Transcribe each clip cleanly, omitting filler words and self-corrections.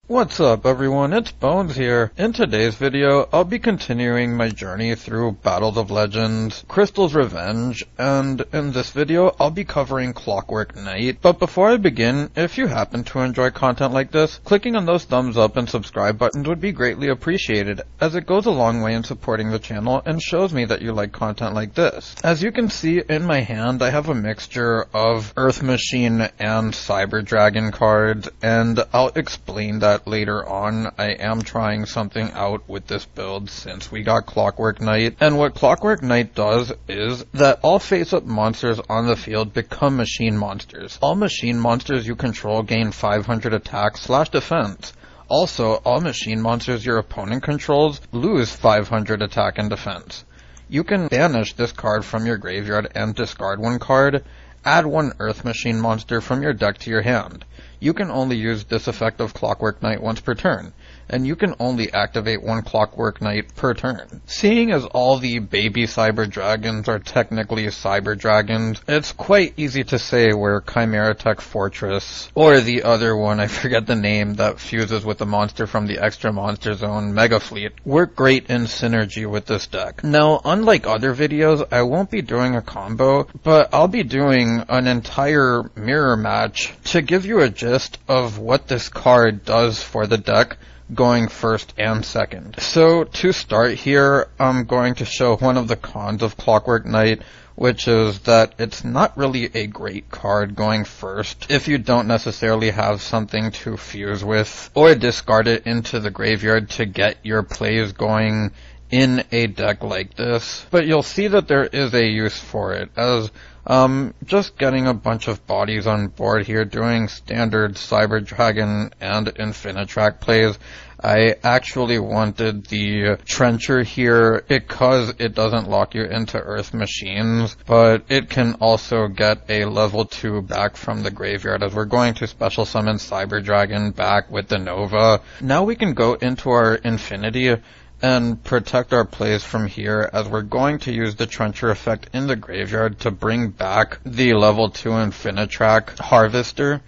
What's up everyone, it's Bones here. In today's video, I'll be continuing my journey through Battles of Legends, Crystal's Revenge, and in this video, I'll be covering Clockwork Knight. But before I begin, if you happen to enjoy content like this, clicking on those thumbs up and subscribe buttons would be greatly appreciated, as it goes a long way in supporting the channel and shows me that you like content like this. As you can see in my hand, I have a mixture of Earth Machine and Cyber Dragon cards, and I'll explain that later on. I am trying something out with this build since we got Clockwork Knight, and what Clockwork Knight does is that all face-up monsters on the field become machine monsters. All machine monsters you control gain 500 attack/defense. Also, all machine monsters your opponent controls lose 500 attack and defense. You can banish this card from your graveyard and discard one card. Add one Earth Machine monster from your deck to your hand. You can only use this effect of Clockwork Knight once per turn, and you can only activate one Clockwork Knight per turn. Seeing as all the baby Cyber Dragons are technically Cyber Dragons, it's quite easy to say where Chimera Tech Fortress, or the other one, I forget the name, that fuses with the monster from the Extra Monster Zone, Mega Fleet, work great in synergy with this deck. Now, unlike other videos, I won't be doing a combo, but I'll be doing an entire mirror match to give you a gist of what this card does for the deck, going first and second. So to start here, I'm going to show one of the cons of Clockwork Knight, which is that it's not really a great card going first if you don't necessarily have something to fuse with, or discard it into the graveyard to get your plays going in a deck like this. But you'll see that there is a use for it, as just getting a bunch of bodies on board here, doing standard Cyber Dragon and Infinitrack plays. I actually wanted the Trencher here because it doesn't lock you into Earth Machines, but it can also get a level 2 back from the graveyard, as we're going to special summon Cyber Dragon back with the Nova. Now we can go into our Infinity and protect our plays from here, as we're going to use the Trencher effect in the graveyard to bring back the level 2 Infinitrack Harvester.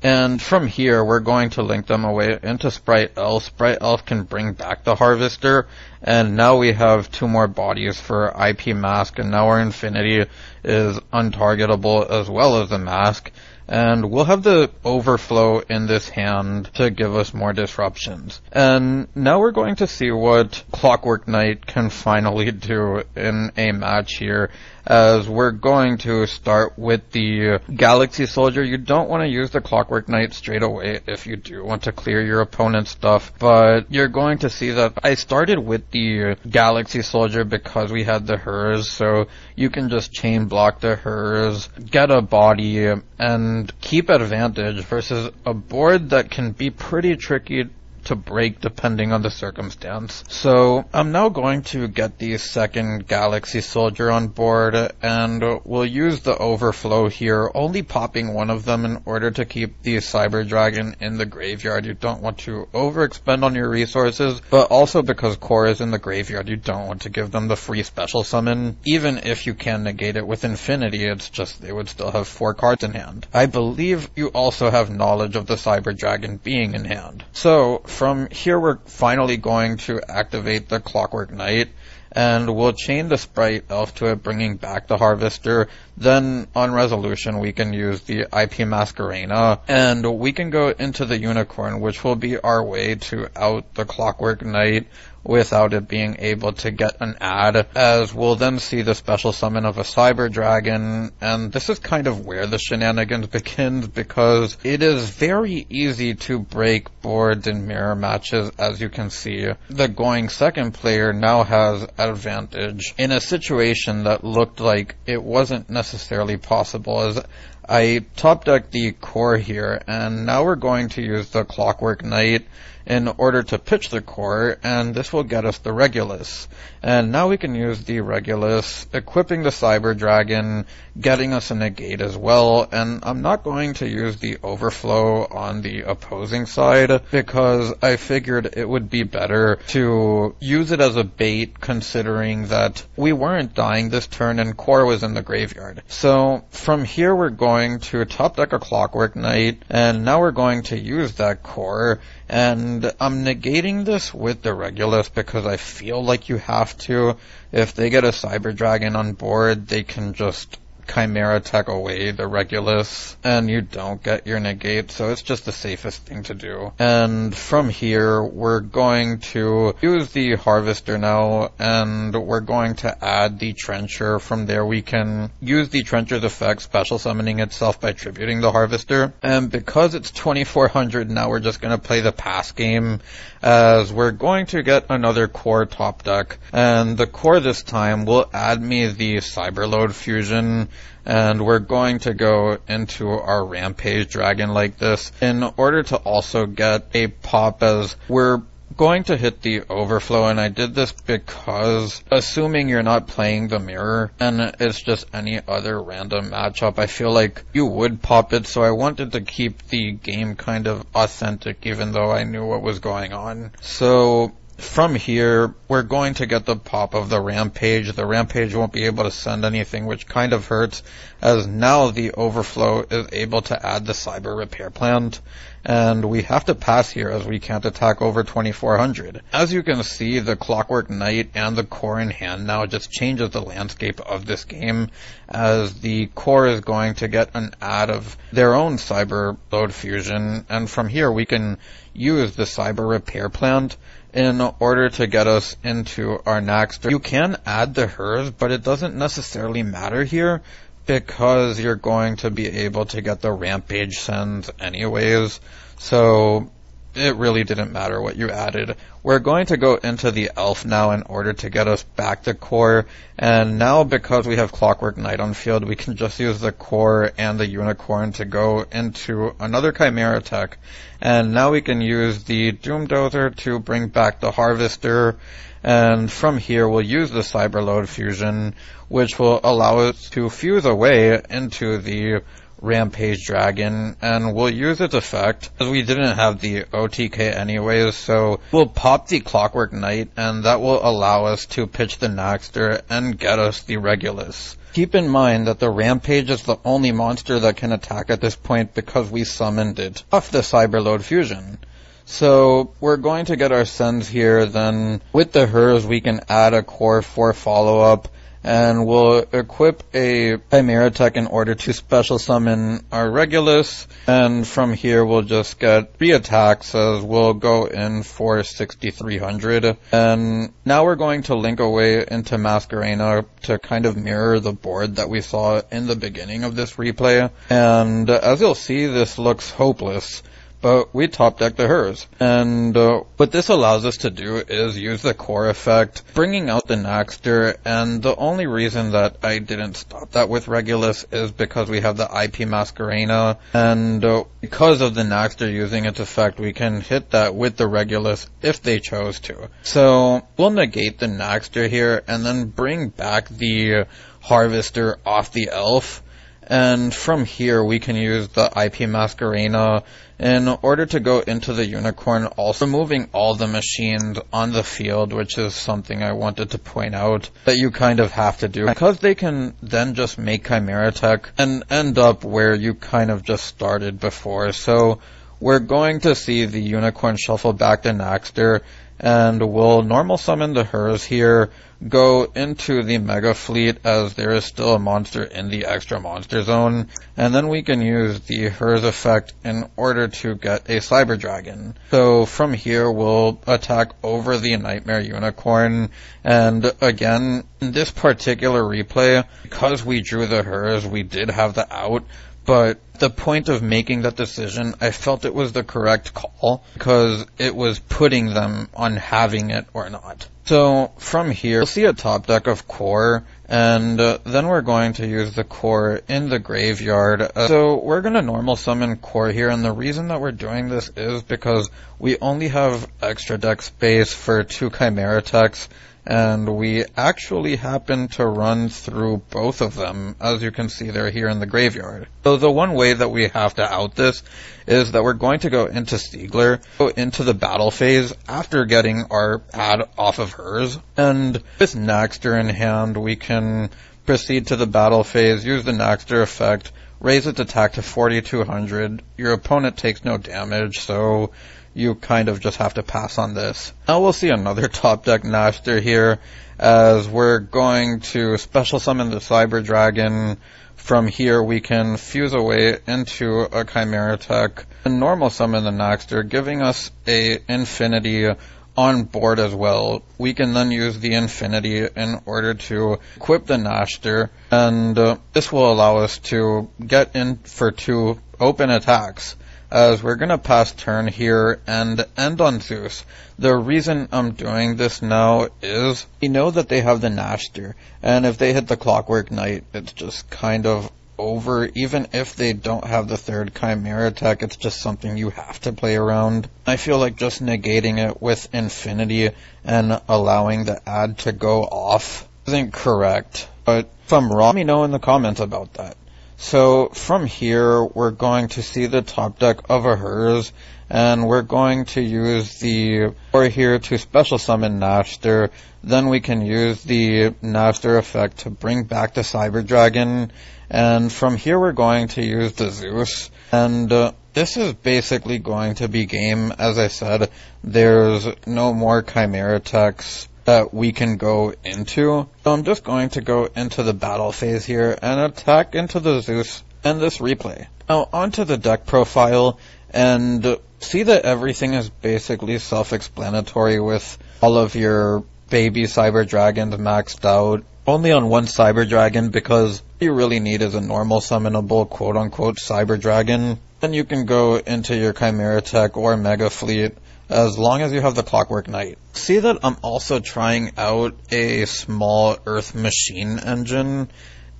And from here, we're going to link them away into Sprite Elf. Sprite Elf can bring back the Harvester, and now we have 2 more bodies for IP Mask, and now our Infinity is untargetable as well as the Mask. And we'll have the Overflow in this hand to give us more disruptions. And now we're going to see what Clockwork Knight can finally do in a match here, as we're going to start with the Galaxy Soldier. You don't want to use the Clockwork Knight straight away if you do want to clear your opponent's stuff, but you're going to see that I started with the Galaxy Soldier because we had the Hers, so you can just chain block the Hers, get a body, and keep advantage versus a board that can be pretty tricky to break depending on the circumstance. So I'm now going to get the second Galaxy Soldier on board, and we'll use the Overflow here, only popping one of them in order to keep the Cyber Dragon in the graveyard. You don't want to overexpend on your resources, but also because Core is in the graveyard, you don't want to give them the free special summon. Even if you can negate it with Infinity, it's just they would still have 4 cards in hand. I believe you also have knowledge of the Cyber Dragon being in hand. So from here, we're finally going to activate the Clockwork Knight, and we'll chain the Sprite Elf to it, bringing back the Harvester. Then, on resolution, we can use the IP Masquerena, and we can go into the Unicorn, which will be our way to out the Clockwork Knight without it being able to get an ad, as we'll then see the special summon of a Cyber Dragon. And this is kind of where the shenanigans begins, because it is very easy to break boards in mirror matches. As you can see, the going second player now has advantage in a situation that looked like it wasn't necessarily possible, as I top decked the Core here, and now we're going to use the Clockwork Knight in order to pitch the Core, and this will get us the Regulus. And now we can use the Regulus, equipping the Cyber Dragon, getting us a negate as well, and I'm not going to use the Overflow on the opposing side, because I figured it would be better to use it as a bait, considering that we weren't dying this turn and Core was in the graveyard. So from here we're going going to top deck a Clockwork Knight, and now we're going to use that core, and I'm negating this with the Regulus because I feel like you have to. If they get a Cyber Dragon on board, they can just Chimera tech away the Regulus, and you don't get your negate, so it's just the safest thing to do. And from here, we're going to use the Harvester now, and we're going to add the Trencher. From there, we can use the Trencher's effect, special summoning itself by tributing the Harvester. And because it's 2400, now we're just going to play the pass game, as we're going to get another core top deck. And the core this time will add me the Cyberload Fusion, and we're going to go into our Rampage Dragon like this in order to also get a pop, as we're going to hit the Overflow. And I did this because, assuming you're not playing the Mirror and it's just any other random matchup, I feel like you would pop it, so I wanted to keep the game kind of authentic even though I knew what was going on. So from here, we're going to get the pop of the Rampage. The Rampage won't be able to send anything, which kind of hurts, as now the Overflow is able to add the Cyber Repair Plant, and we have to pass here as we can't attack over 2400. As you can see, the Clockwork Knight and the core in hand now just changes the landscape of this game, as the core is going to get an add of their own Cyber Load Fusion, and from here we can use the Cyber Repair Plant in order to get us into our next. You can add the hers, but it doesn't necessarily matter here because you're going to be able to get the Rampage sends anyways, so it really didn't matter what you added. We're going to go into the Elf now in order to get us back to core, and now because we have Clockwork Knight on field, we can just use the core and the Unicorn to go into another Chimera tech, and now we can use the Doom Dozer to bring back the Harvester, and from here we'll use the Cyberload Fusion, which will allow us to fuse away into the Rampage Dragon, and we'll use its effect, as we didn't have the OTK anyways, so we'll pop the Clockwork Knight, and that will allow us to pitch the Naxter and get us the Regulus. Keep in mind that the Rampage is the only monster that can attack at this point because we summoned it off the Cyberload Fusion. So we're going to get our sends here, then with the hers we can add a core for follow-up, and we'll equip a Chimera tech in order to special summon our Regulus, and from here we'll just get 3 attacks as we'll go in for 6300. And now we're going to link away into Masquerena to kind of mirror the board that we saw in the beginning of this replay, and as you'll see, this looks hopeless, but we top deck the hers. And what this allows us to do is use the core effect, bringing out the Naxter, and the only reason that I didn't stop that with Regulus is because we have the IP Masquerena, and because of the Naxter using its effect, we can hit that with the Regulus if they chose to. So we'll negate the Naxter here, and then bring back the Harvester off the Elf, and from here we can use the IP Masquerena in order to go into the Unicorn, also removing all the machines on the field, which is something I wanted to point out that you kind of have to do, because they can then just make Chimera tech and end up where you kind of just started before. So we're going to see the Unicorn shuffle back the Naxter, and we'll normal summon the hers here, go into the Mega Fleet as there is still a monster in the extra monster zone, and then we can use the hers effect in order to get a Cyber Dragon. So from here we'll attack over the Nightmare Unicorn, and again, in this particular replay, because we drew the hers, we did have the out, but the point of making that decision, I felt it was the correct call, because it was putting them on having it or not. So from here, we'll see a top deck of core, and then we're going to use the core in the graveyard. So we're going to normal summon core here, and the reason that we're doing this is because we only have extra deck space for 2 Chimera techs, and we actually happen to run through both of them. As you can see, they're here in the graveyard. So the one way that we have to out this is that we're going to go into Siegler, go into the battle phase after getting our add off of hers, and with Naxter in hand, we can proceed to the battle phase, use the Naxter effect, raise its attack to 4,200. Your opponent takes no damage, so you kind of just have to pass on this. Now we'll see another top deck Nashter here, as we're going to special summon the Cyber Dragon. From here we can fuse away into a Chimera Tech and normal summon the Nashter, giving us a Infinity on board as well. We can then use the Infinity in order to equip the Nashter, and this will allow us to get in for 2 open attacks, as we're going to pass turn here and end on Zeus. The reason I'm doing this now is we know that they have the Nashter, and if they hit the Clockwork Knight, it's just kind of over. Even if they don't have the 3rd Chimera Tech, it's just something you have to play around. I feel like just negating it with Infinity and allowing the ad to go off isn't correct, but if I'm wrong, let me know in the comments about that. So from here, we're going to see the top deck of a Hers, and we're going to use the core here to special summon Nashter. Then we can use the Nashter effect to bring back the Cyber Dragon, and from here we're going to use the Zeus, and this is basically going to be game. As I said, there's no more Chimera Techs that we can go into, so I'm just going to go into the battle phase here and attack into the Zeus and this replay. Now onto the deck profile, and see that everything is basically self-explanatory with all of your baby Cyber Dragons maxed out. Only on one Cyber Dragon, because all you really need is a normal summonable quote-unquote Cyber Dragon. Then you can go into your Chimera Tech or Mega Fleet, as long as you have the Clockwork Knight. See that I'm also trying out a small Earth Machine engine,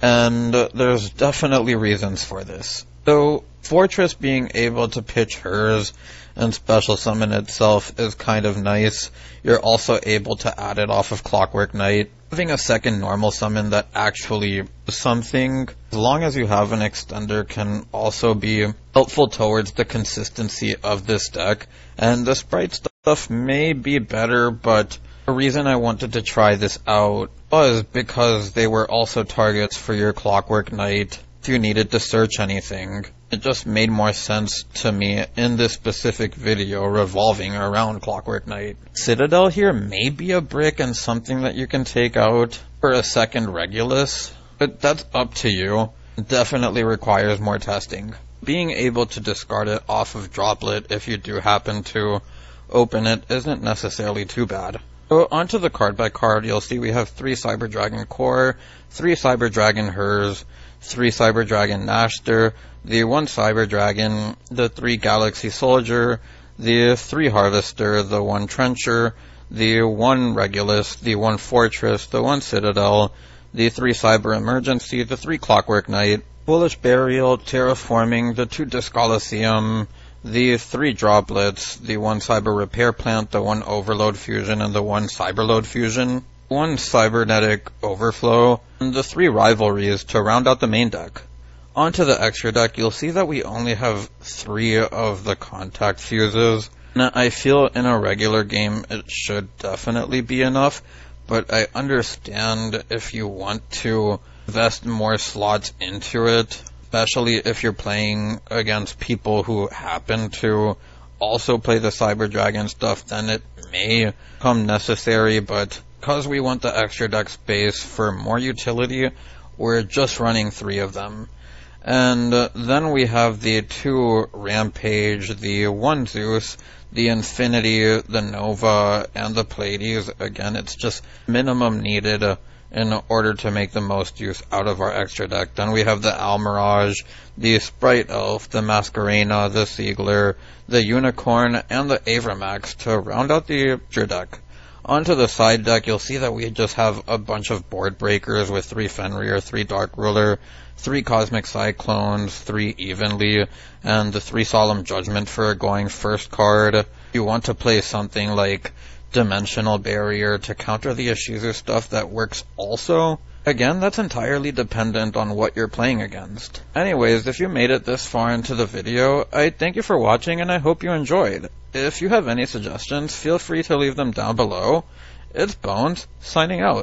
and there's definitely reasons for this. So, Fortress being able to pitch hers and special summon itself is kind of nice. You're also able to add it off of Clockwork Knight. Having a second normal summon that actually does something, as long as you have an extender, can also be helpful towards the consistency of this deck. And the sprite stuff may be better, but the reason I wanted to try this out was because they were also targets for your Clockwork Knight if you needed to search anything. It just made more sense to me in this specific video revolving around Clockwork Knight. Citadel here may be a brick and something that you can take out for a second Regulus, but that's up to you. It definitely requires more testing. Being able to discard it off of Droplet if you do happen to open it isn't necessarily too bad. So onto the card by card, you'll see we have 3 Cyber Dragon Core, 3 Cyber Dragon Hers, 3 Cyber Dragon Nashter, the 1 Cyber Dragon, the 3 Galaxy Soldier, the 3 Harvester, the 1 Trencher, the 1 Regulus, the 1 Fortress, the 1 Citadel, the 3 Cyber Emergency, the 3 Clockwork Knight, Foolish Burial, Terraforming, the 2 Disc Coliseum, the 3 Droplets, the 1 Cyber Repair Plant, the 1 Overload Fusion, and the 1 Cyberload Fusion, 1 Cybernetic Overflow, and the 3 Rivalries to round out the main deck. Onto the extra deck, you'll see that we only have 3 of the contact fuses. Now, I feel in a regular game it should definitely be enough, but I understand if you want to invest more slots into it, especially if you're playing against people who happen to also play the Cyber Dragon stuff, then it may become necessary, but because we want the extra deck space for more utility, we're just running 3 of them. And then we have the 2 Rampage, the 1 Zeus, the Infinity, the Nova, and the Pleiades. Again, it's just minimum needed in order to make the most use out of our extra deck. Then we have the Almirage, the Sprite Elf, the Masquerena, the Siegler, the Unicorn, and the Avramax to round out the extra deck. Onto the side deck, you'll see that we just have a bunch of board breakers with 3 Fenrir, 3 Dark Ruler, 3 Cosmic Cyclones, 3 Evenly, and the 3 Solemn Judgment for going first card. If you want to play something like Dimensional Barrier to counter the Ishizu stuff, that works also. Again, that's entirely dependent on what you're playing against. Anyways, if you made it this far into the video, I thank you for watching and I hope you enjoyed. If you have any suggestions, feel free to leave them down below. It's Bones, signing out.